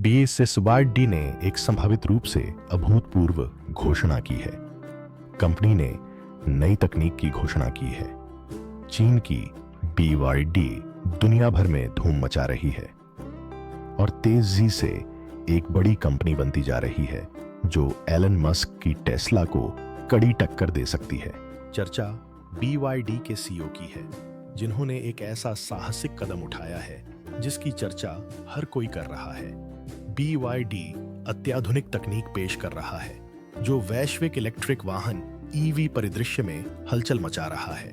BSSYD ने एक संभावित रूप से अभूतपूर्व घोषणा की है। कंपनी ने नई तकनीक की घोषणा की है। चीन की BYD दुनिया भर में धूम मचा रही है और तेजी से एक बड़ी कंपनी बनती जा रही है जो एलन मस्क की टेस्ला को कड़ी टक्कर दे सकती है। चर्चा BYD के CEO की है, जिन्होंने एक ऐसा साहसिक कदम उठाया है जिसकी चर्चा हर कोई कर रहा है। BYD अत्याधुनिक तकनीक पेश कर रहा है जो वैश्विक इलेक्ट्रिक वाहन EV परिदृश्य में हलचल मचा रहा है।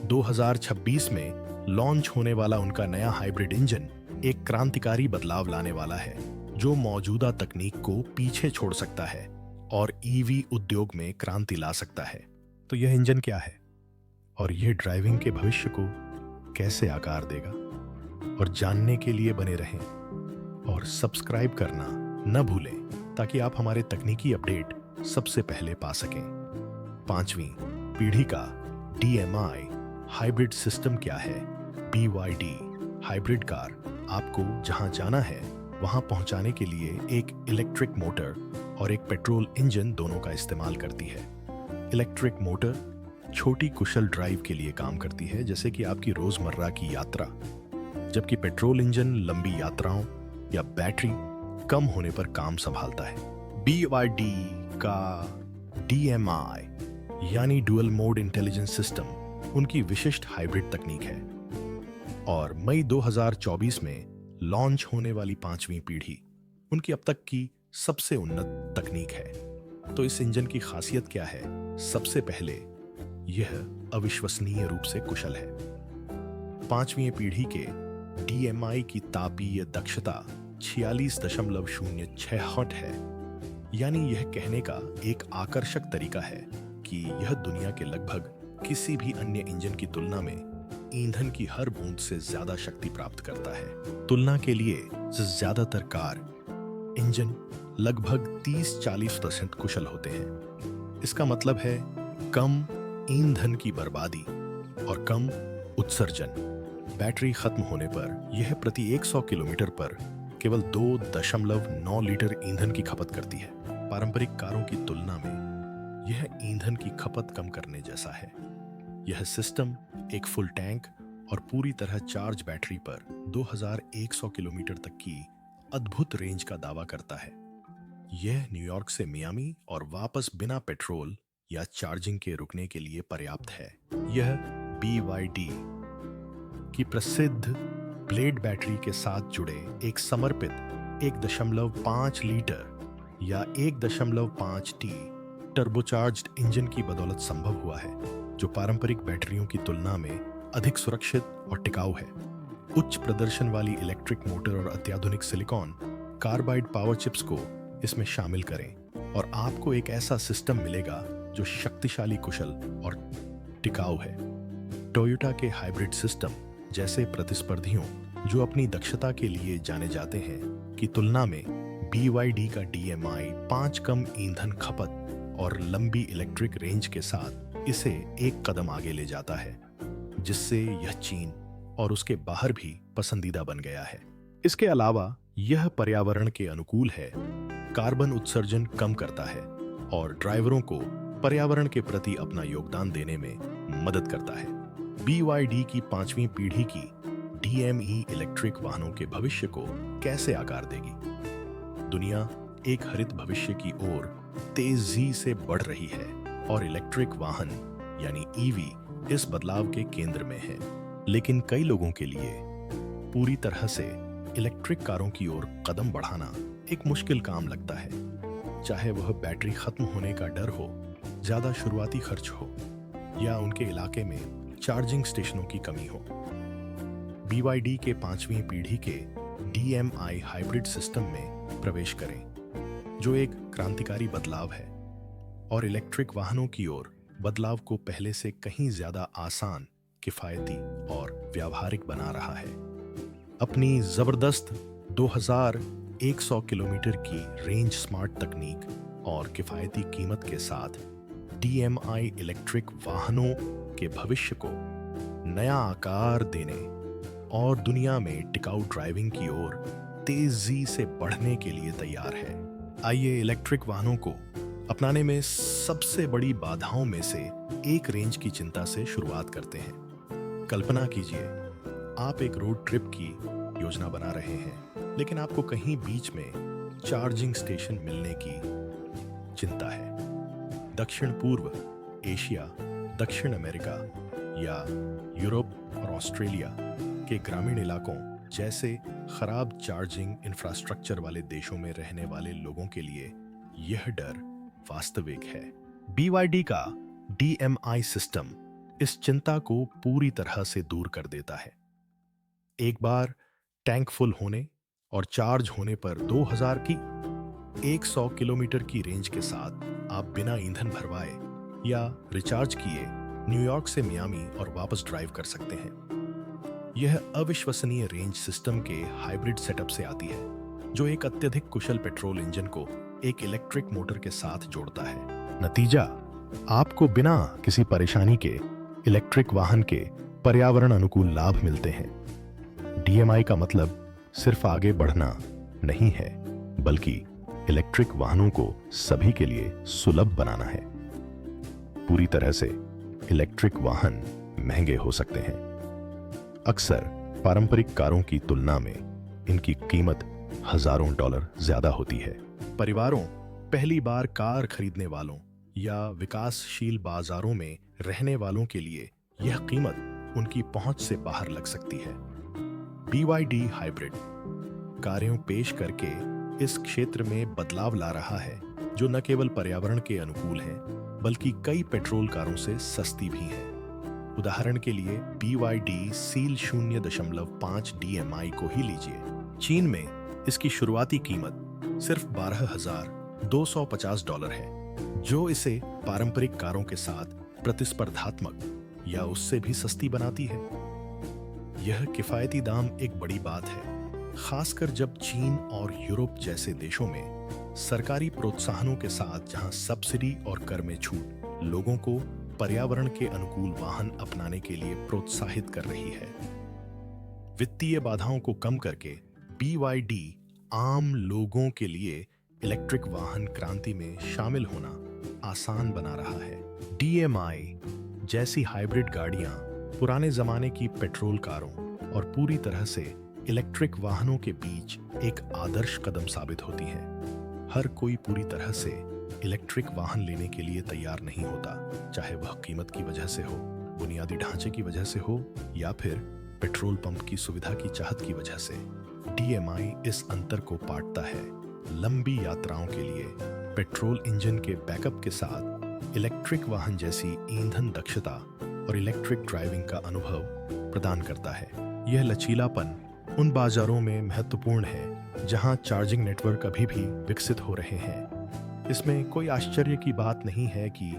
2026 में लॉन्च होने वाला उनका नया हाइब्रिड इंजन एक क्रांतिकारी बदलाव लाने वाला है जो मौजूदा तकनीक को पीछे छोड़ सकता है और EV उद्योग में क्रांति ला सकता है। तो यह इंजन क्या है और यह ड्राइविंग के भविष्य को कैसे आकार देगा? और जानने के लिए बने रहें और सब्सक्राइब करना न भूलें ताकि आप हमारे तकनीकी अपडेट सबसे पहले पा सकें। 5वीं पीढ़ी का DMI हाइब्रिड सिस्टम क्या है? BYD हाइब्रिड कार आपको जहां जाना है वहां पहुंचाने के लिए एक इलेक्ट्रिक मोटर और एक पेट्रोल इंजन दोनों का इस्तेमाल करती है। इलेक्ट्रिक मोटर छोटी कुशल ड्राइव के लिए काम करती है, जैसे कि आपकी रोजमर्रा की यात्रा, जबकि पेट्रोल इंजन लंबी यात्राओं या बैटरी कम होने पर काम संभालता है। BYD का DMI यानी डुअल मोड इंटेलिजेंस सिस्टम उनकी विशिष्ट हाइब्रिड तकनीक है और मई 2024 में लॉन्च होने वाली 5वीं पीढ़ी उनकी अब तक की सबसे उन्नत तकनीक है। तो इस इंजन की खासियत क्या है? सबसे पहले यह अविश्वसनीय रूप से कुशल है। 5वीं पीढ़ी के DMI की तापीय दक्षता 46.06 हॉट है, यानी यह कहने का एक आकर्षक तरीका है कि यह दुनिया के लगभग किसी भी अन्य इंजन की तुलना में ईंधन की हर बूंद से ज्यादा शक्ति प्राप्त करता है। तुलना के लिए ज्यादातर कार इंजन लगभग 30-40% कुशल होते हैं। इसका मतलब है कम ईंधन की बर्बादी और कम उत्सर्जन। बैटरी खत्म होने पर यह प्रति 100 किलोमीटर पर केवल 2.9 लीटर ईंधन की खपत करती है। पारंपरिक कारों की तुलना में यह ईंधन की खपत कम करने जैसा है। यह सिस्टम एक फुल टैंक और पूरी तरह चार्ज बैटरी पर 2100 किलोमीटर तक की अद्भुत रेंज का दावा करता है। यह न्यूयॉर्क से मियामी और वापस बिना पेट्रोल या चार्जिंग के रुकने के लिए पर्याप्त है। यह BYD की प्रसिद्ध ब्लेड बैटरी के साथ जुड़े एक समर्पित 1.5 लीटर या 1.5T टर्बोचार्ज्ड इंजन की बदौलत संभव हुआ है, जो पारंपरिक बैटरियों की तुलना में अधिक सुरक्षित और टिकाऊ है। उच्च प्रदर्शन वाली इलेक्ट्रिक मोटर और अत्याधुनिक सिलिकॉन कार्बाइड पावर चिप्स को इसमें शामिल करें और आपको एक ऐसा सिस्टम मिलेगा जो शक्तिशाली, कुशल और टिकाऊ है। टोयोटा के हाइब्रिड सिस्टम जैसे प्रतिस्पर्धियों जो अपनी दक्षता के लिए जाने जाते हैं की तुलना में BYD का DMI 5 कम ईंधन खपत और लंबी इलेक्ट्रिक रेंज के साथ इसे एक कदम आगे ले जाता है, जिससे यह चीन और उसके बाहर भी पसंदीदा बन गया है। इसके अलावा यह पर्यावरण के अनुकूल है, कार्बन उत्सर्जन कम करता है और ड्राइवरों को पर्यावरण के प्रति अपना योगदान देने में मदद करता है। BYD की 5वीं पीढ़ी की DME इलेक्ट्रिक वाहनों के भविष्य को कैसे आकार देगी? दुनिया एक हरित भविष्य की ओर तेजी से बढ़ रही है और इलेक्ट्रिक वाहन यानी EV इस बदलाव के केंद्र में है। लेकिन कई लोगों के लिए पूरी तरह से इलेक्ट्रिक कारों की ओर कदम बढ़ाना एक मुश्किल काम लगता है, चाहे वह बैटरी खत्म होने का डर हो, ज्यादा शुरुआती खर्च हो या उनके इलाके में चार्जिंग स्टेशनों की कमी हो। BYD के 5वीं पीढ़ी के DMI हाइब्रिड सिस्टम में प्रवेश करें, जो एक क्रांतिकारी बदलाव है और इलेक्ट्रिक वाहनों की ओर बदलाव को पहले से कहीं ज्यादा आसान, किफायती और व्यावहारिक बना रहा है। अपनी जबरदस्त 2100 किलोमीटर की रेंज स्मार्ट तकनीक और किफायती कीमत के साथ DMI इलेक्ट्रिक वाहनों के भविष्य को नया आकार देने और दुनिया में टिकाऊ ड्राइविंग की ओर तेजी से बढ़ने के लिए तैयार है। आइए इलेक्ट्रिक वाहनों को अपनाने में सबसे बड़ी बाधाओं में से एक रेंज की चिंता से शुरुआत करते हैं। कल्पना कीजिए, आप एक रोड ट्रिप की योजना बना रहे हैं, लेकिन आपको कहीं बीच में चार्जिंग स्टेशन मिलने की चिंता है। दक्षिण पूर्व एशिया, दक्षिण अमेरिका या यूरोप और ऑस्ट्रेलिया के ग्रामीण इलाकों जैसे खराब चार्जिंग इंफ्रास्ट्रक्चर वाले देशों में रहने वाले लोगों के लिए यह डर वास्तविक है। BYD का DMI सिस्टम इस चिंता को पूरी तरह से दूर कर देता है। एक बार टैंक फुल होने और चार्ज होने पर 2000 की 100 किलोमीटर की रेंज के साथ आप बिना ईंधन भरवाए या रिचार्ज किए न्यूयॉर्क से मियामी और वापस ड्राइव कर सकते हैं। यह अविश्वसनीय रेंज सिस्टम के हाइब्रिड सेटअप से आती है, जो एक अत्यधिक कुशल पेट्रोल इंजन को एक इलेक्ट्रिक मोटर के साथ जोड़ता है। नतीजा, आपको बिना किसी परेशानी के इलेक्ट्रिक वाहन के पर्यावरण अनुकूल लाभ मिलते हैं। DMI का मतलब सिर्फ आगे बढ़ना नहीं है, बल्कि इलेक्ट्रिक वाहनों को सभी के लिए सुलभ बनाना है। पूरी तरह से इलेक्ट्रिक वाहन महंगे हो सकते हैं। अक्सर पारंपरिक कारों की तुलना में इनकी कीमत हजारों डॉलर ज्यादा होती है। परिवारों, पहली बार कार खरीदने वालों या विकासशील बाजारों में रहने वालों के लिए यह कीमत उनकी पहुंच से बाहर लग सकती है। BYD हाइब्रिड कारें पेश करके इस क्षेत्र में बदलाव ला रहा है, जो न केवल पर्यावरण के अनुकूल हैं, बल्कि कई पेट्रोल कारों से सस्ती भी हैं। उदाहरण के लिए BYD सील 0.5 DMI को ही लीजिए। चीन में इसकी शुरुआती कीमत सिर्फ $12,250 है, जो इसे पारंपरिक कारों के साथ प्रतिस्पर्धात्मक या उससे भी सस्ती बनाती है। यह किफायती दाम एक बड़ी बात है, खासकर जब चीन और यूरोप जैसे देशों में सरकारी प्रोत्साहनों के साथ, जहां सब्सिडी और कर में छूट लोगों को पर्यावरण के अनुकूल वाहन अपनाने के लिए प्रोत्साहित कर रही है। वित्तीय बाधाओं को कम करके BYD आम लोगों के लिए इलेक्ट्रिक वाहन क्रांति में शामिल होना आसान बना रहा है। DMI जैसी हाइब्रिड गाड़ियां पुराने जमाने की पेट्रोल कारों और पूरी तरह से इलेक्ट्रिक वाहनों के बीच एक आदर्श कदम साबित होती हैं। हर कोई पूरी तरह से इलेक्ट्रिक वाहन लेने के लिए तैयार नहीं होता, चाहे वह कीमत की वजह से हो, बुनियादी ढांचे की वजह से हो या फिर पेट्रोल पंप की सुविधा की चाहत की वजह से। DMI इस अंतर को पाटता है। लंबी यात्राओं के लिए पेट्रोल इंजन के बैकअप के साथ इलेक्ट्रिक वाहन जैसी ईंधन दक्षता और इलेक्ट्रिक ड्राइविंग का अनुभव प्रदान करता है। यह लचीलापन उन बाजारों में महत्वपूर्ण है जहां चार्जिंग नेटवर्क अभी भी विकसित हो रहे हैं। इसमें कोई आश्चर्य की बात नहीं है कि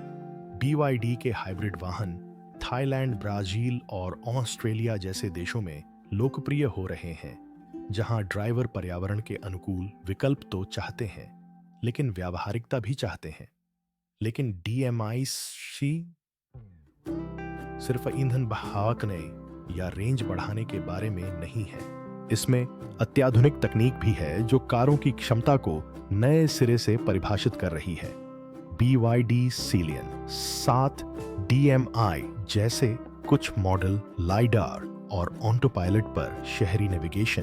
BYD के हाइब्रिड वाहन थाईलैंड, ब्राजील और ऑस्ट्रेलिया जैसे देशों में लोकप्रिय हो रहे हैं, जहां ड्राइवर पर्यावरण के अनुकूल विकल्प तो चाहते हैं, लेकिन व्यावहारिकता भी चाहते हैं। लेकिन DMI सिर्फ ईंधन बहाकने या रेंज बढ़ाने के बारे में नहीं है। इसमें अत्याधुनिक तकनीक भी है जो कारों की क्षमता को नए सिरे से परिभाषित कर रही है। BYD Celion 7 DMI जैसे कुछ मॉडल लाइडार और ऑटो पायलट पर शहरी नेविगेशन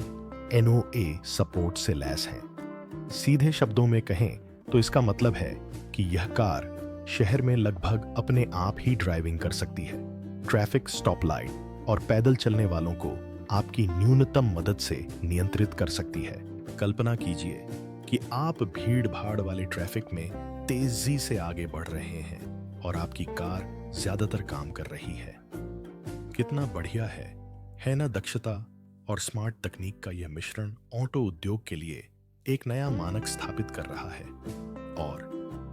NOA सपोर्ट से लैस हैं। सीधे शब्दों में कहें तो इसका मतलब है कि यह कार शहर में लगभग अपने आप ही ड्राइविंग कर सकती है। ट्रैफिक स्टॉप लाइट और पैदल चलने वालों को आपकी न्यूनतम मदद से नियंत्रित कर सकती है। कल्पना कीजिए कि आप भीड़ भाड़ वाले ट्रैफिक में तेजी से आगे बढ़ रहे हैं और आपकी कार ज्यादातर काम कर रही है। कितना बढ़िया है ना? दक्षता और स्मार्ट तकनीक का यह मिश्रण ऑटो उद्योग के लिए एक नया मानक स्थापित कर रहा है और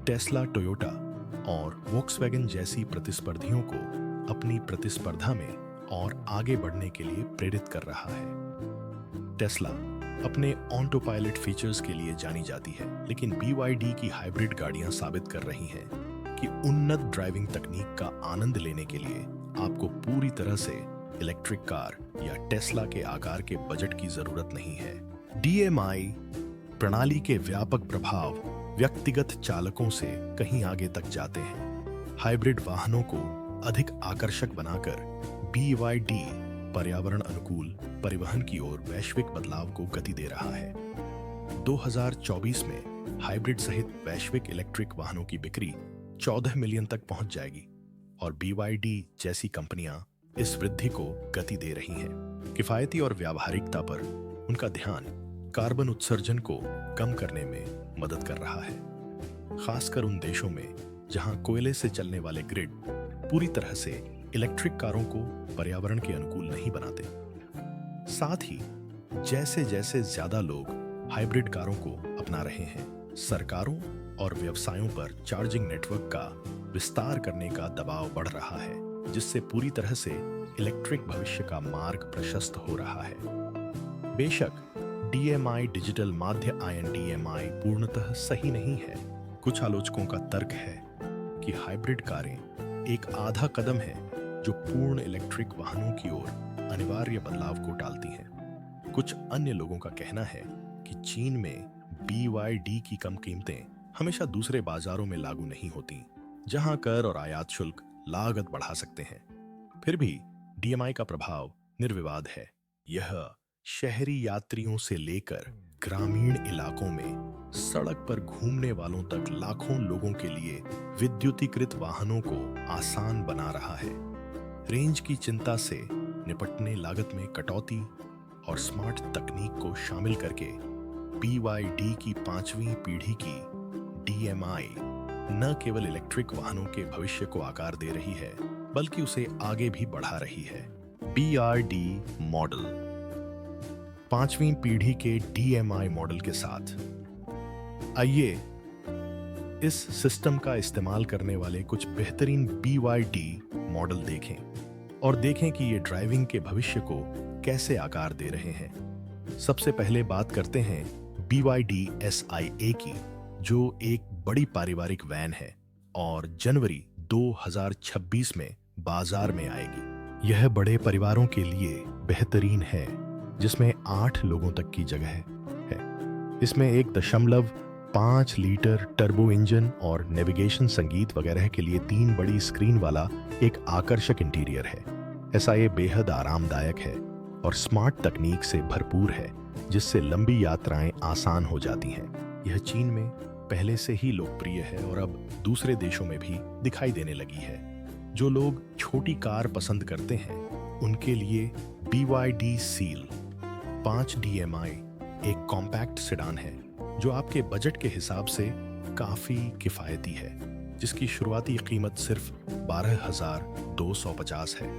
टेस्ला, टोयोटा और वोक्सवैगन जैसी प्रतिस्पर्धियों को अपनी प्रतिस्पर्धा में और आगे बढ़ने के लिए प्रेरित कर रहा है। टेस्ला अपने ऑटो पायलट फीचर्स के लिए जानी जाती है, लेकिन BYD की हाइब्रिड गाड़ियां साबित कर रही हैं कि उन्नत ड्राइविंग तकनीक का आनंद लेने के लिए आपको पूरी तरह से इलेक्ट्रिक कार या टेस्ला के आकार के बजट की जरूरत नहीं है। DMI प्रणाली के व्यापक प्रभाव व्यक्तिगत चालकों से कहीं आगे तक जाते हैं। हाइब्रिड वाहनों को अधिक आकर्षक बनाकर BYD पर्यावरण अनुकूल परिवहन की ओर वैश्विक बदलाव को गति दे रहा है। 2024 में हाइब्रिड सहित वैश्विक इलेक्ट्रिक वाहनों की बिक्री 14 मिलियन तक पहुंच जाएगी और BYD जैसी कंपनियां इस वृद्धि को गति दे रही हैं। किफायती और व्यावहारिकता पर उनका ध्यान कार्बन उत्सर्जन को कम करने में मदद कर रहा है, खासकर उन देशों में जहां कोयले से चलने वाले ग्रिड पूरी तरह से इलेक्ट्रिक कारों को पर्यावरण के अनुकूल नहीं बनाते। साथ ही जैसे जैसे ज्यादा लोग हाइब्रिड कारों को अपना रहे हैं, सरकारों और व्यवसायों पर चार्जिंग नेटवर्क का विस्तार करने का दबाव बढ़ रहा है, जिससे पूरी तरह से इलेक्ट्रिक भविष्य का मार्ग प्रशस्त हो रहा है। बेशक DMI डिजिटल माध्य आयन DMI पूर्णतः सही नहीं है। कुछ आलोचकों का तर्क है कि हाइब्रिड कारें एक आधा कदम है जो पूर्ण इलेक्ट्रिक वाहनों की ओर अनिवार्य बदलाव को टालती हैं। कुछ अन्य लोगों का कहना है कि चीन में BYD की कम कीमतें हमेशा दूसरे बाजारों में लागू नहीं होती, जहां कर और आयात शुल्क लागत बढ़ा सकते हैं। फिर भी DMI का प्रभाव निर्विवाद है। यह शहरी यात्रियों से लेकर ग्रामीण इलाकों में सड़क पर घूमने वालों तक लाखों लोगों के लिए विद्युतीकृत वाहनों को आसान बना रहा है। रेंज की चिंता से निपटने लागत में कटौती और स्मार्ट तकनीक को शामिल करके BYD की 5वीं पीढ़ी की DMI न केवल इलेक्ट्रिक वाहनों के भविष्य को आकार दे रही है, बल्कि उसे आगे भी बढ़ा रही है। BRD मॉडल 5वीं पीढ़ी के DMI मॉडल के साथ आइए इस सिस्टम का इस्तेमाल करने वाले कुछ बेहतरीन BYD मॉडल देखें और देखें कि ये ड्राइविंग के भविष्य को कैसे आकार दे रहे हैं। सबसे पहले बात करते हैं BYD SIA की, जो एक बड़ी पारिवारिक वैन है और जनवरी 2026 में बाजार में आएगी। यह बड़े परिवारों के लिए बेहतरीन है, जिसमें 8 लोगों तक की जगह है। इसमें 1.5 लीटर टर्बो इंजन और नेविगेशन, संगीत वगैरह के लिए 3 बड़ी स्क्रीन वाला एक आकर्षक इंटीरियर है। SIA बेहद आरामदायक है और स्मार्ट तकनीक से भरपूर है, जिससे लंबी यात्राएं आसान हो जाती हैं। यह चीन में पहले से ही लोकप्रिय है और अब दूसरे देशों में भी दिखाई देने लगी है। जो लोग छोटी कार पसंद करते हैं, उनके लिए BYD सील 5 DMI एक कॉम्पैक्ट सेडान है जो आपके बजट के हिसाब से काफी किफायती है, जिसकी शुरुआती कीमत सिर्फ 12,250 है।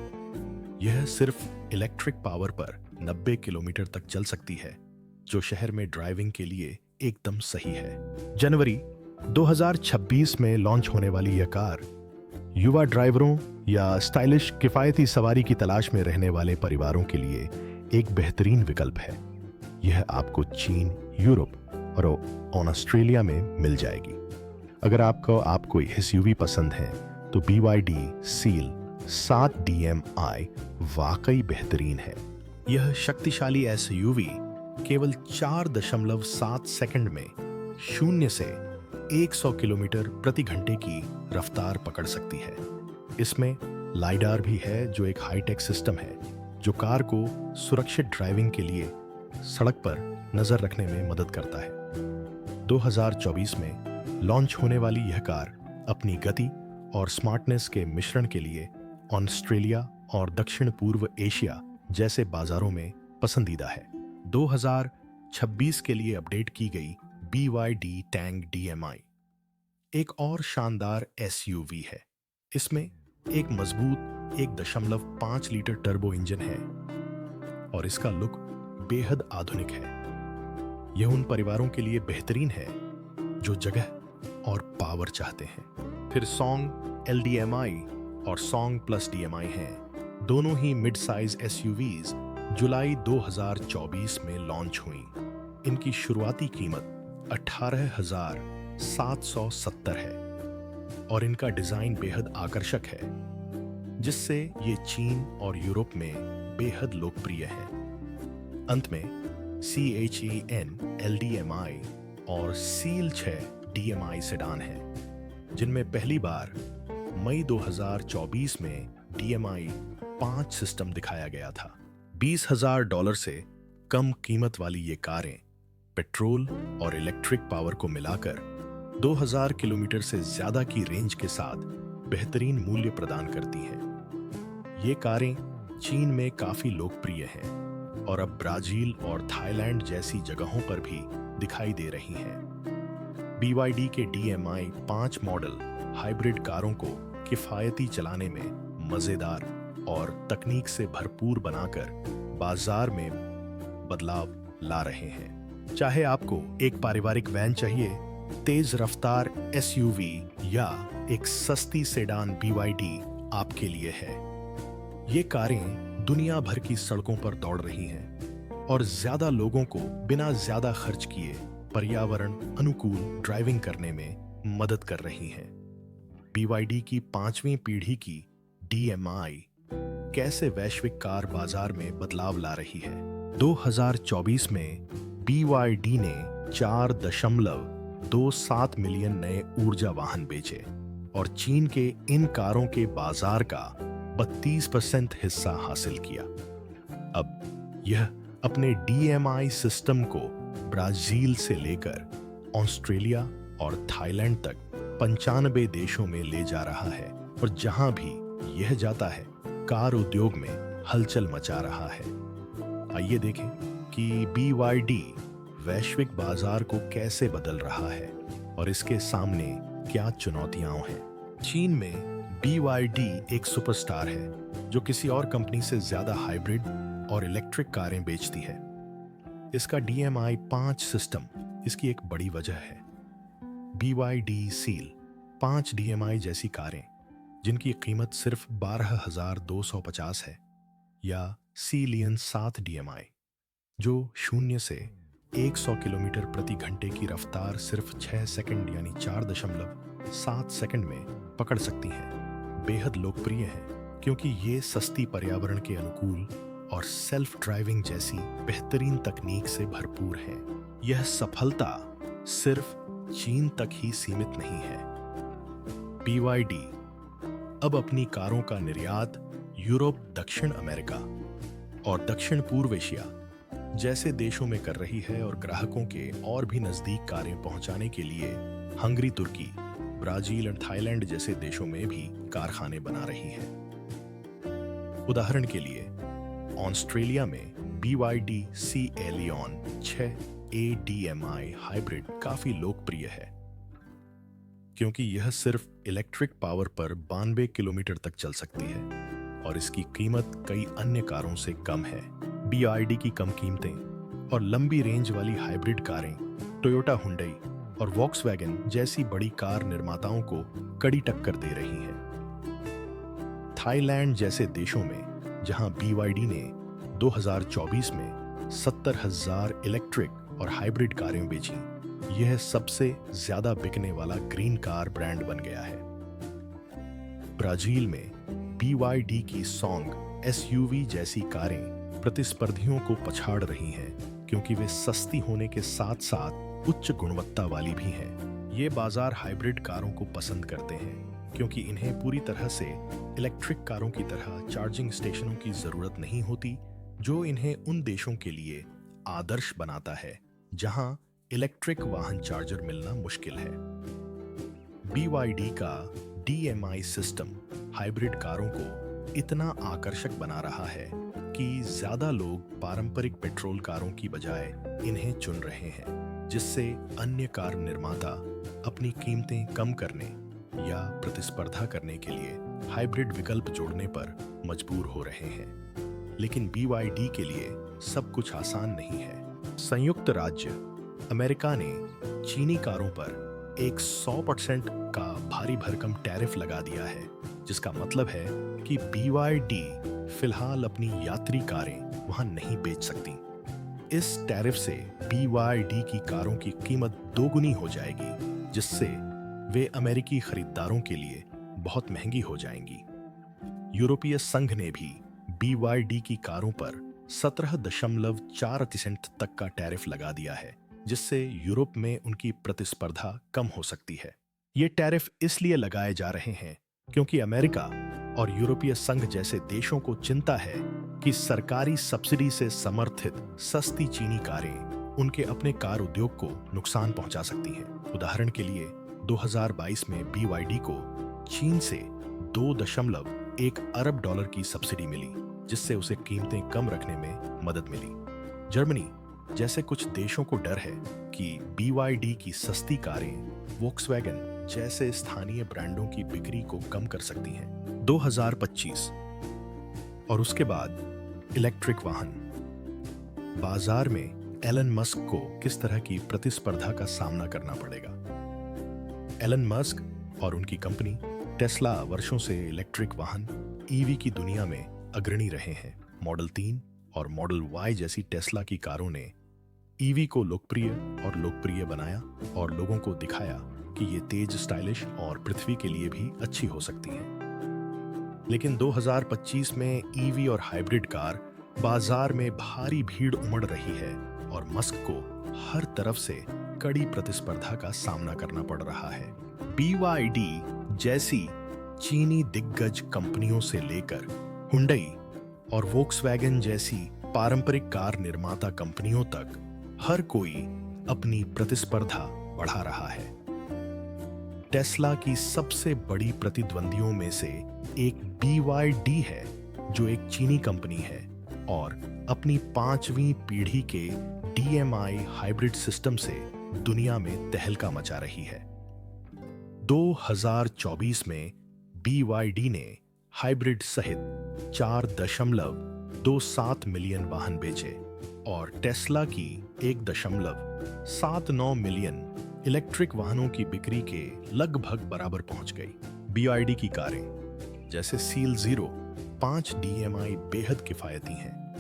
यह सिर्फ इलेक्ट्रिक पावर पर 90 किलोमीटर तक चल सकती है, जो शहर में ड्राइविंग के लिए एकदम सही है। जनवरी 2026 में लॉन्च होने वाली यह कार युवा ड्राइवरों या स्टाइलिश किफायती सवारी की तलाश में रहने वाले परिवारों के लिए एक बेहतरीन विकल्प है। यह आपको चीन, यूरोप और ऑस्ट्रेलिया में मिल जाएगी। अगर आपको SUV पसंद है तो BYD सील 7 DMI वाकई बेहतरीन है। यह शक्तिशाली SUV केवल 4.7 सेकंड में 0 से 100 किलोमीटर प्रति घंटे की रफ्तार पकड़ सकती है। इसमें लाइडार भी है, जो एक हाईटेक सिस्टम है जो कार को सुरक्षित ड्राइविंग के लिए सड़क पर नजर रखने में मदद करता है। 2024 में लॉन्च होने वाली यह कार अपनी गति और स्मार्टनेस के मिश्रण के लिए ऑस्ट्रेलिया और दक्षिण पूर्व एशिया जैसे बाजारों में पसंदीदा है। 2026 के लिए अपडेट की गई BYD टैंग DMI एक और शानदार SUV है। इसमें एक मजबूत 1.5 लीटर टर्बो इंजन है और इसका लुक बेहद आधुनिक है। यह उन परिवारों के लिए बेहतरीन है जो जगह और पावर चाहते हैं। फिर सॉन्ग LDMI और सॉन्ग प्लस DMI हैं। दोनों ही मिड साइज SUVs जुलाई 2024 में लॉन्च हुई। इनकी शुरुआती कीमत 18,770 है और इनका डिजाइन बेहद आकर्षक है, जिससे ये चीन और यूरोप में बेहद लोकप्रिय है। अंत में CHEN LDMI और सील 6 DMI सेडान हैं, जिनमें पहली बार मई 2024 में DMI 5 सिस्टम दिखाया गया था। $20,000 से कम कीमत वाली ये कारें पेट्रोल और इलेक्ट्रिक पावर को मिलाकर 2000 किलोमीटर से ज्यादा की रेंज के साथ बेहतरीन मूल्य प्रदान करती हैं। ये कारें चीन में काफी लोकप्रिय हैं और अब ब्राजील और थाईलैंड जैसी जगहों पर भी दिखाई दे रही हैं। BYD के DMI 5 मॉडल हाइब्रिड कारों को किफायती चलाने में मजेदार और तकनीक से भरपूर बनाकर बाजार में बदलाव ला रहे हैं। चाहे आपको एक पारिवारिक वैन चाहिए, तेज रफ्तार SUV या एक सस्ती सेडान, BYD आपके लिए है। ये कारें दुनिया भर की सड़कों पर दौड़ रही हैं और ज्यादा लोगों को बिना ज्यादा खर्च किए पर्यावरण अनुकूल ड्राइविंग करने में मदद कर रही हैं। BYD की 5वीं पीढ़ी की DMI कैसे वैश्विक कार बाजार में बदलाव ला रही है। 2024 में BYD ने 4.27 मिलियन नए ऊर्जा वाहन बेचे और चीन के इन कारों के बाजार का 32% हिस्सा हासिल किया। अब यह अपने DMI सिस्टम को ब्राजील से लेकर ऑस्ट्रेलिया और थाईलैंड तक 95 देशों में ले जा रहा है और जहां भी यह जाता है कार उद्योग में हलचल मचा रहा है। आइए देखें कि BYD वैश्विक बाजार को कैसे बदल रहा है और इसके सामने क्या चुनौतियां हैं। चीन में BYD एक सुपरस्टार है जो किसी और कंपनी से ज्यादा हाइब्रिड और इलेक्ट्रिक कारें बेचती है। इसका DMI 5 सिस्टम इसकी एक बड़ी वजह है। BYD सील 5 DMI जैसी कारें जिनकी कीमत सिर्फ 12,250 है, या सीलियन 7 DMI जो 0 से 100 किलोमीटर प्रति घंटे की रफ्तार सिर्फ 6 सेकंड यानी 4.7 सेकंड में पकड़ सकती हैं, बेहद लोकप्रिय हैं क्योंकि ये सस्ती, पर्यावरण के अनुकूल और सेल्फ ड्राइविंग जैसी बेहतरीन तकनीक से भरपूर हैं। यह सफलता सिर्फ चीन तक ही सीमित नहीं है। BYD अब अपनी कारों का निर्यात यूरोप, दक्षिण अमेरिका और दक्षिण पूर्व एशिया जैसे देशों में कर रही है और ग्राहकों के और भी नजदीक कारें पहुंचाने के लिए हंगरी, तुर्की, ब्राजील और थाईलैंड जैसे देशों में भी कारखाने बना रही है। उदाहरण के लिए ऑस्ट्रेलिया में BYD Ceylon 6 ADMI हाइब्रिड काफी लोकप्रिय है क्योंकि यह सिर्फ इलेक्ट्रिक पावर पर 92 किलोमीटर तक चल सकती है और इसकी कीमत कई अन्य कारों से कम है। BYD की कम कीमतें और लंबी रेंज वाली हाइब्रिड कारें टोयोटा, हुंडई और वॉक्सवैगन जैसी बड़ी कार निर्माताओं को कड़ी टक्कर दे रही हैं। थाईलैंड जैसे देशों में जहां BYD ने 2024 में 70,000 इलेक्ट्रिक और हाइब्रिड कारें बेची, यह सबसे ज्यादा बिकने वाला ग्रीन कार ब्रांड बन गया है। ब्राजील में BYD की सॉन्ग SUV जैसी कारें प्रतिस्पर्धियों को पछाड़ रही हैं क्योंकि वे सस्ती होने के साथ साथ उच्च गुणवत्ता वाली भी हैं। ये बाजार हाइब्रिड कारों को पसंद करते हैं क्योंकि इन्हें पूरी तरह से इलेक्ट्रिक कारों की तरह चार्जिंग स्टेशनों की जरूरत नहीं होती, जो इन्हें उन देशों के लिए आदर्श बनाता है जहां इलेक्ट्रिक वाहन चार्जर मिलना मुश्किल है। BYD का DMI सिस्टम हाइब्रिड कारों को इतना आकर्षक बना रहा है कि ज्यादा लोग पारंपरिक पेट्रोल कारों की बजाय इन्हें चुन रहे हैं, जिससे अन्य कार निर्माता अपनी कीमतें कम करने या प्रतिस्पर्धा करने के लिए हाइब्रिड विकल्प जोड़ने पर मजबूर हो रहे हैं। लेकिन BYD के लिए सब कुछ आसान नहीं है। संयुक्त राज्य अमेरिका ने चीनी कारों पर एक 100% का भारी भरकम टैरिफ लगा दिया है, जिसका मतलब है कि BYD फिलहाल अपनी यात्री कारें वहां नहीं बेच सकती। इस टैरिफ से BYD की कारों की कीमत दोगुनी हो जाएगी, जिससे वे अमेरिकी खरीदारों के लिए बहुत महंगी हो जाएंगी। यूरोपीय संघ ने भी BYD की कारों पर 17.4% तक का टैरिफ लगा दिया है, जिससे यूरोप में उनकी प्रतिस्पर्धा कम हो सकती है। ये टैरिफ इसलिए लगाए जा रहे हैं क्योंकि अमेरिका और यूरोपीय संघ जैसे देशों को चिंता है कि सरकारी सब्सिडी से समर्थित सस्ती चीनी कारें उनके अपने कार उद्योग को नुकसान पहुंचा सकती हैं। उदाहरण के लिए 2022 में BYD को चीन से 2.1 अरब डॉलर की सब्सिडी मिली, जिससे उसे कीमतें कम रखने में मदद मिली। जर्मनी जैसे कुछ देशों को डर है कि BYD की सस्ती कारें वोक्सवैगन जैसे स्थानीय ब्रांडों की बिक्री को कम कर सकती हैं। 2025 और उसके बाद इलेक्ट्रिक वाहन बाजार में एलन मस्क को किस तरह की प्रतिस्पर्धा का सामना करना पड़ेगा। एलन मस्क और उनकी कंपनी टेस्ला वर्षों से इलेक्ट्रिक वाहन EV की दुनिया में अग्रणी रहे हैं। मॉडल 3 और मॉडल Y जैसी टेस्ला की कारों ने EV को लोकप्रिय बनाया और लोगों को दिखाया कि ये तेज, स्टाइलिश और पृथ्वी के लिए भी अच्छी हो सकती हैं। लेकिन 2025 में EV और हाइब्रिड कार बाजार में भारी भीड़ उमड़ रही है और मस्क को हर तरफ से कड़ी प्रतिस्पर्धा का सामना करना पड़ रहा है। BYD जैसी चीनी दिग्गज कंपनियों से लेकर हुंडई और वोक्सवैगन जैसी पारंपरिक कार निर्माता कंपनियों तक हर कोई अपनी प्रतिस्पर्धा बढ़ा रहा है। टेस्ला की सबसे बड़ी प्रतिद्वंदियों में से एक BYD है, जो एक चीनी कंपनी है और अपनी 5वीं पीढ़ी के DMI हाइब्रिड सिस्टम से दुनिया में तहलका मचा रही है। 2024 में BYD ने हाइब्रिड सहित 4.27 मिलियन वाहन बेचे और टेस्ला की 1.79 मिलियन इलेक्ट्रिक वाहनों की बिक्री के लगभग बराबर पहुंच गई। BYD की कारें जैसे सील ज़ीरो 5 DMI बेहद किफायती हैं,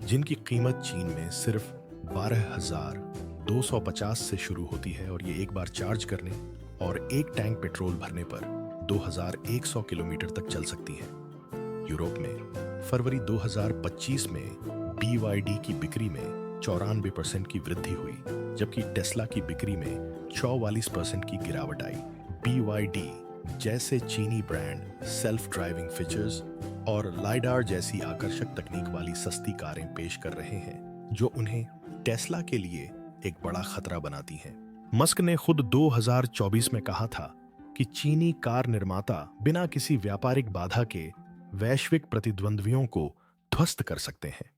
जिनकी कीमत चीन में सिर्फ 12,250 से शुरू होती है और ये एक बार चार्ज करने और एक टैंक पेट्रोल भरने पर 2,100 किलोमीटर तक चल सकती हैं। यूरोप में फरवरी 2025 में BYD की बिक्री में 94% की वृद्धि हुई, जबकि टेस्ला की बिक्री में 44% की गिरावट आई। BYD जैसे चीनी ब्रांड सेल्फ ड्राइविंग फीचर्स और लाइडार जैसी आकर्षक तकनीक वाली सस्ती कारें पेश कर रहे हैं, जो उन्हें टेस्ला के लिए एक बड़ा खतरा बनाती हैं। मस्क ने खुद 2024 में कहा था कि चीनी कार निर्माता बिना किसी व्यापारिक बाधा के वैश्विक प्रतिद्वंद्वियों को ध्वस्त कर सकते हैं।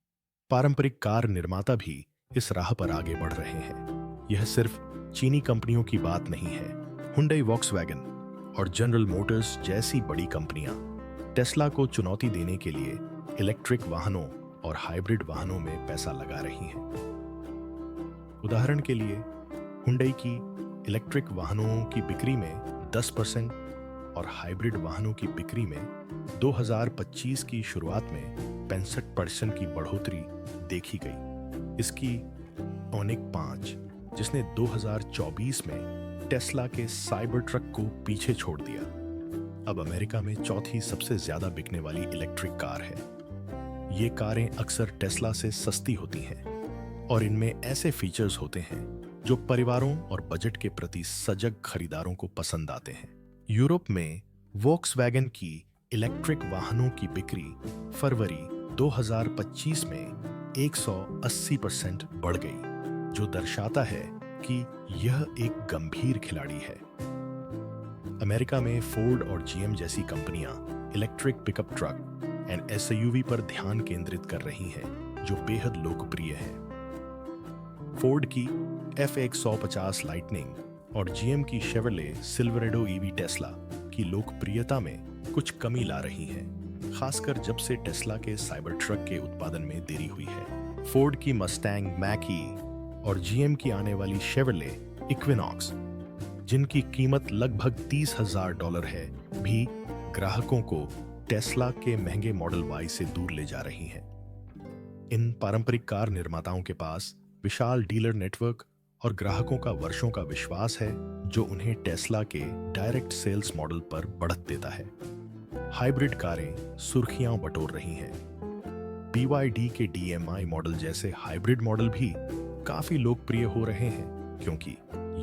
पारंपरिक कार निर्माता भी इस राह पर आगे बढ़ रहे हैं। यह सिर्फ चीनी कंपनियों की बात नहीं है। हुंडई, वॉक्सवैगन और जनरल मोटर्स जैसी बड़ी कंपनियां टेस्ला को चुनौती देने के लिए इलेक्ट्रिक वाहनों और हाइब्रिड वाहनों में पैसा लगा रही हैं। उदाहरण के लिए हुंडई की इलेक्ट्रिक वाहनों की बिक्री में 10% और हाइब्रिड वाहनों की बिक्री में 2025 की शुरुआत में 65% की बढ़ोतरी देखी गई। इसकी ओनिक 5, जिसने 2024 में टेस्ला के साइबर ट्रक को पीछे छोड़ दिया, अब अमेरिका में चौथी सबसे ज्यादा बिकने वाली इलेक्ट्रिक कार है। ये कारें अक्सर टेस्ला से सस्ती होती हैं और इनमें ऐसे फीचर्स होते हैं जो परिवारों और बजट के प्रति सजग खरीदारों को पसंद आते हैं। यूरोप में वोक्सवैगन की इलेक्ट्रिक वाहनों की बिक्री फरवरी 2025 में 180% बढ़ गई, जो दर्शाता है कि यह एक गंभीर खिलाड़ी है। अमेरिका में फोर्ड और GM जैसी कंपनियां electric pickup truck and SUV पर ध्यान केंद्रित कर रही हैं, जो बेहद लोकप्रिय है। फोर्ड की F150 लाइटनिंग और GM की शेवरले सिल्वरेडो EV टेस्ला की लोकप्रियता में कुछ कमी ला रही है, खासकर जब से टेस्ला के साइबर ट्रक के उत्पादन में देरी हुई है। फोर्ड की मस्टैंग मैक-ई और GM की आने वाली शेवरले इक्विनॉक्स, जिनकी कीमत लगभग $30,000 है, भी ग्राहकों को टेस्ला के महंगे मॉडल Y से दूर ले जा रही हैं। इन पारंपरिक कार निर्माताओं के पास विशाल डीलर नेटवर्क और ग्राहकों का वर्षों का विश्वास है, जो उन्हें टेस्ला के डायरेक्ट सेल्स मॉडल पर बढ़त देता है। हाइब्रिड कारें सुर्खियां बटोर रही हैं। BYD के DMI मॉडल जैसे हाइब्रिड मॉडल भी काफी लोकप्रिय हो रहे हैं, क्योंकि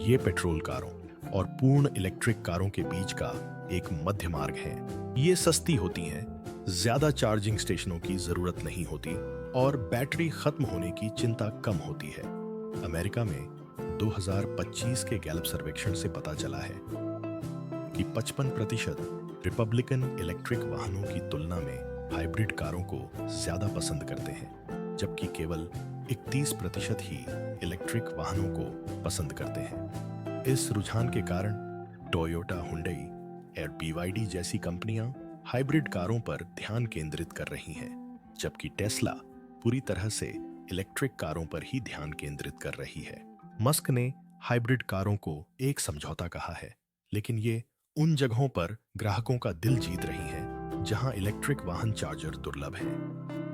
ये पेट्रोल कारों और पूर्ण इलेक्ट्रिक कारों के बीच का एक मध्य मार्ग है। ये सस्ती होती हैं, ज्यादा चार्जिंग स्टेशनों की जरूरत नहीं होती और बैटरी खत्म होने की चिंता कम होती है। अमेरिका में 2025 के गैलप सर्वेक्षण से पता चला है कि 55% रिपब्लिकन इलेक्ट्रिक वाहनों की तुलना में हाइब्रिड कारों को ज्यादा पसंद करते हैं, जबकि केवल 31% ही इलेक्ट्रिक वाहनों को पसंद करते हैं। इस रुझान के कारण टोयोटा, हुंडई और BYD जैसी कंपनियां हाइब्रिड कारों पर ध्यान केंद्रित कर रही हैं, जबकि टेस्ला पूरी तरह से इलेक्ट्रिक कारों पर ही ध्यान केंद्रित कर रही है। मस्क ने हाइब्रिड कारों को एक समझौता कहा है, लेकिन ये उन जगहों पर ग्राहकों का दिल जीत रही हैं जहां इलेक्ट्रिक वाहन चार्जर दुर्लभ है।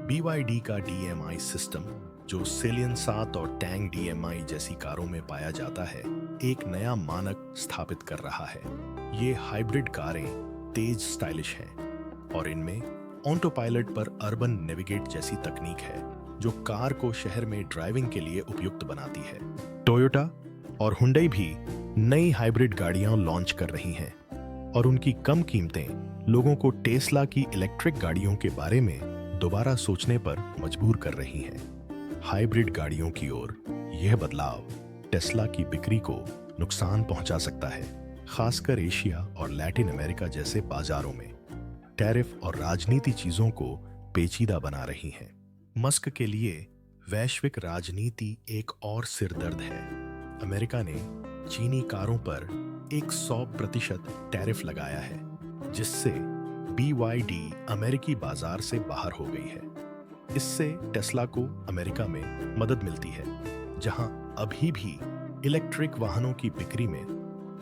BYD का DMI सिस्टम, जो सेलियन 7 और टैंग DMI जैसी कारों में पाया जाता है, एक नया मानक स्थापित कर रहा है। ये हाइब्रिड कारें तेज, स्टाइलिश हैं और इनमें ऑटो पायलट पर अर्बन नेविगेट जैसी तकनीक है, जो कार को शहर में ड्राइविंग के लिए उपयुक्त बनाती है। टोयोटा और हुंडई भी नई हाइब्रिड गाड़ियां लॉन्च कर रही हैं और उनकी कम कीमतें लोगों को टेस्ला की इलेक्ट्रिक गाड़ियों के बारे में दोबारा सोचने पर मजबूर कर रही हैं। हाइब्रिड गाड़ियों की ओर यह बदलाव टेस्ला की बिक्री को नुकसान पहुंचा सकता है, खासकर एशिया और लैटिन अमेरिका जैसे बाजारों में। टैरिफ और राजनीति चीजों को पेचीदा बना रही हैं। मस्क के लिए वैश्विक राजनीति एक और सिरदर्द है। अमेरिका ने चीनी कारों पर 100% टैरिफ लगाया है, जिससे BYD अमेरिकी बाजार से बाहर हो गई है। इससे टेस्ला को अमेरिका में मदद मिलती है, जहां अभी भी इलेक्ट्रिक वाहनों की बिक्री में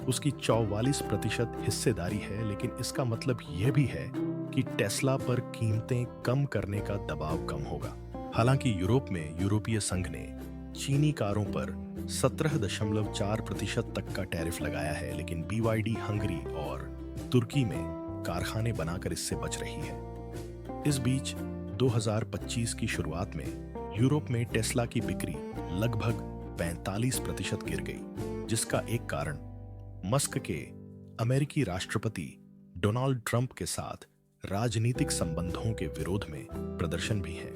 उसकी 44% हिस्सेदारी है, लेकिन इसका मतलब यह भी है कि टेस्ला पर कीमतें कम करने का दबाव कम होगा। हालांकि यूरोप में यूरोपीय संघ ने चीनी कारों पर 17.4% तक का टैरिफ लगाया है, लेकिन BYD हंगरी और तुर्की में कारखाने बनाकर इससे बच रही है। इस बीच 2025 की शुरुआत में यूरोप में टेस्ला की बिक्री लगभग 45% गिर गई, जिसका एक कारण मस्क के अमेरिकी राष्ट्रपति डोनाल्ड ट्रंप के साथ राजनीतिक संबंधों के विरोध में प्रदर्शन भी है।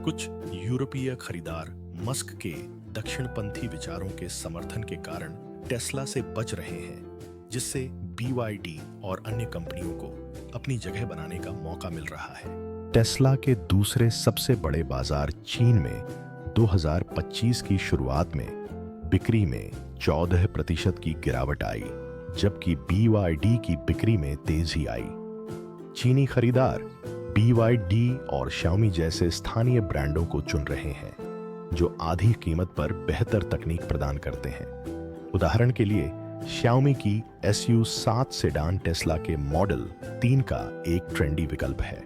कुछ यूरोपीय खरीदार मस्क के दक्षिणपंथी विचारों के समर्थन के कारण टेस्ला से बच रहे हैं, जिससे BYD और अन्य कंपनियों को अपनी जगह बनाने का मौका मिल रहा है। टेस्ला के दूसरे सबसे बड़े बाजार चीन में 2025 की शुरुआत में बिक्री में 14% की गिरावट आई, जबकि BYD की बिक्री में तेजी आई। चीनी खरीदार BYD और Xiaomi जैसे स्थानीय ब्रांडों को चुन रहे हैं, जो आधी कीमत पर बेहतर तकनीक प्रदान करते हैं। उदाहरण के लिए Xiaomi की SU7 सेडान टेस्ला के मॉडल 3 का एक ट्रेंडी विकल्प है।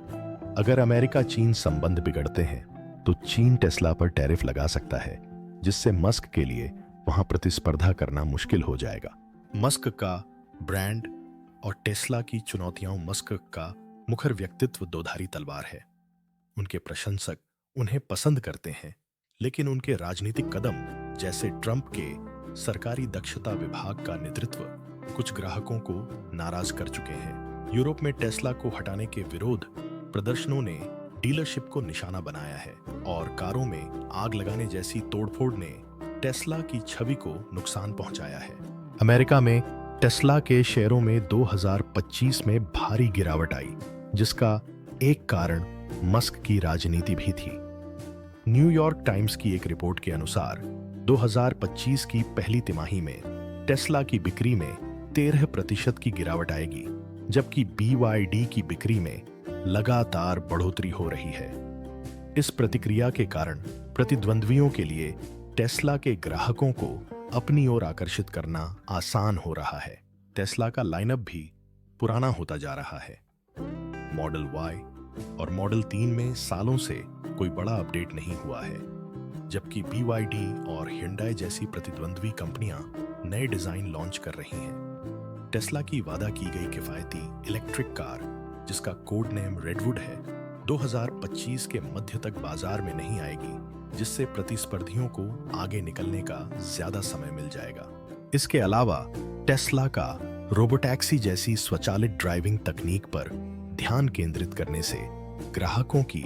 अगर अमेरिका चीन संबंध बिगड़ते हैं, तो चीन टेस्ला पर टैरिफ लगा सकता है, जिससे मस्क के लिए वहां प्रतिस्पर्धा करना मुश्किल हो जाएगा। मस्क का ब्रांड और टेस्ला की चुनौतियां। मस्क का मुखर व्यक्तित्व दोधारी तलवार है। उनके प्रशंसक उन्हें पसंद करते हैं, लेकिन उनके राजनीतिक कदम, जैसे ट्रंप के सरकारी दक्षता विभाग का नेतृत्व, कुछ ग्राहकों को नाराज कर चुके हैं। यूरोप में टेस्ला को हटाने के विरोध प्रदर्शनों ने डीलरशिप को निशाना बनाया है और कारों में आग लगाने जैसी तोड़फोड़ ने टेस्ला की छवि को नुकसान पहुंचाया है। अमेरिका में टेस्ला के शेयरों में 2025 में भारी गिरावट आई, जिसका एक कारण मस्क की राजनीति भी थी। न्यूयॉर्क टाइम्स की एक रिपोर्ट के अनुसार 2025 की पहली तिमाही में टेस्ला की बिक्री में 13% की गिरावट आएगी, जबकि BYD की बिक्री में लगातार बढ़ोतरी हो रही है। इस प्रतिक्रिया के कारण प्रतिद्वंद्वियों के लिए टेस्ला के ग्राहकों को अपनी ओर आकर्षित करना आसान हो रहा है। टेस्ला का लाइनअप भी पुराना होता जा रहा है। मॉडल Y और मॉडल 3 में सालों से कोई बड़ा अपडेट नहीं हुआ है, जबकि BYD और Hyundai जैसी प्रतिद्वंद्वी कंपनियां नए डिजाइन लॉन्च कर रही हैं। टेस्ला की वादा की गई किफायती इलेक्ट्रिक कार, जिसका कोड नेम रेडवुड है, 2025 के मध्य तक बाजार में नहीं आएगी, जिससे प्रतिस्पर्धियों को आगे निकलने का ज्यादा समय मिल जाएगा। इसके अलावा टेस्ला का रोबोटैक्सी जैसी स्वचालित ड्राइविंग तकनीक पर ध्यान केंद्रित करने से ग्राहकों की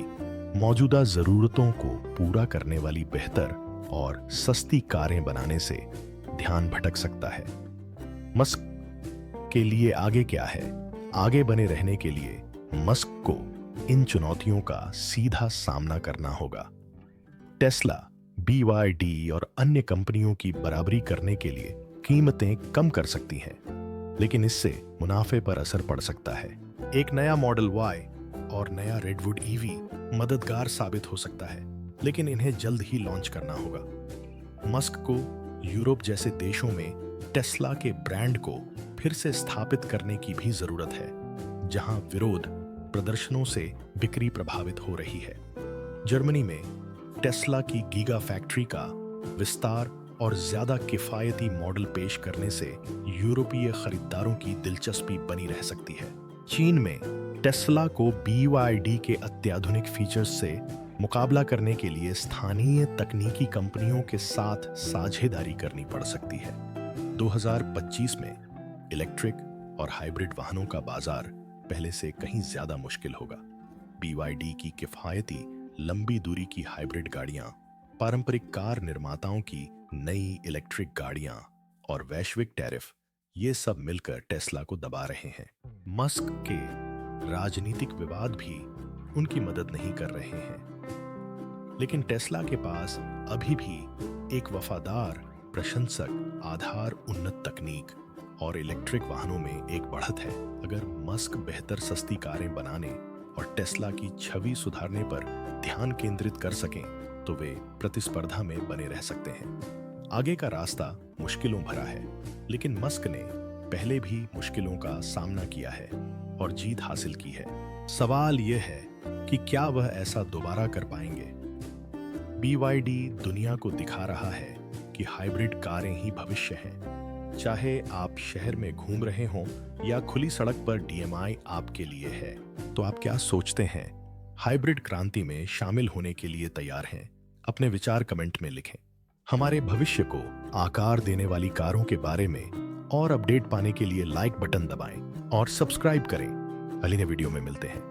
मौजूदा जरूरतों को पूरा करने वाली बेहतर और सस्ती कारें बनाने से ध्यान भटक सकता है। मस्क के लिए आगे क्या है? आगे बने रहने के लिए मस्क को इन चुनौतियों का सीधा सामना करना होगा। टेस्ला, BYD और अन्य कंपनियों की बराबरी करने के लिए कीमतें कम कर सकती हैं, लेकिन इससे मुनाफे पर असर पड़ सकता है। एक नया मॉडल Y और नया रेडवुड EV मददगार साबित हो सकता है, लेकिन इन्हें जल्द ही लॉन्च करना होगा। मस्क को यूरोप जैसे देशों में टेस्ला के ब्रांड को फिर से स्थापित करने की भी जरूरत है, जहां विरोध प्रदर्शनों से बिक्री प्रभावित हो रही है। जर्मनी में टेस्ला की गीगा फैक्ट्री का विस्तार और ज्यादा किफायती मॉडल पेश करने से यूरोपीय खरीदारों की दिलचस्पी बनी रह सकती है। चीन में टेस्ला को BYD के अत्याधुनिक फीचर्स से मुकाबला करने के लिए स्थानीय तकनीकी कंपनियों के साथ साझेदारी करनी पड़ सकती है। 2025 में इलेक्ट्रिक और हाइब्रिड वाहनों का बाजार पहले से कहीं ज्यादा मुश्किल होगा। BYD की किफायती लंबी दूरी की हाइब्रिड गाड़ियां, पारंपरिक कार निर्माताओं की नई इलेक्ट्रिक गाड़ियां और वैश्विक टैरिफ, ये सब मिलकर टेस्ला को दबा रहे हैं। मस्क के राजनीतिक विवाद भी उनकी मदद नहीं कर रहे हैं, लेकिन टेस्ला के पास अभी भी एक वफादार प्रशंसक आधार, उन्नत तकनीक और इलेक्ट्रिक वाहनों में एक बढ़त है। अगर मस्क बेहतर सस्ती कारें बनाने और टेस्ला की छवि सुधारने पर ध्यान केंद्रित कर सकें, तो वे प्रतिस्पर्धा में बने रह सकते हैं। आगे का रास्ता मुश्किलों भरा है, लेकिन मस्क ने पहले भी मुश्किलों का सामना किया है और जीत हासिल की है। सवाल यह है कि क्या वह ऐसा दोबारा कर पाएंगे? BYD दुनिया को दिखा रहा है कि हाइब्रिड कारें ही भविष्य हैं। चाहे आप शहर में घूम रहे हों या खुली सड़क पर DMI आपके लिए है, तो आप क्या सोचते हैं? हाइब्रिड क्रांति में शामिल होने के लिए तैयार हैं? अपने विचार कमेंट में लिखें। हमारे भविष्य को आकार देने वाली कारों के बारे में और अपडेट पाने के लिए लाइक बटन दबाएं और सब्सक्राइब करें। अगले वीडियो में मिलते हैं।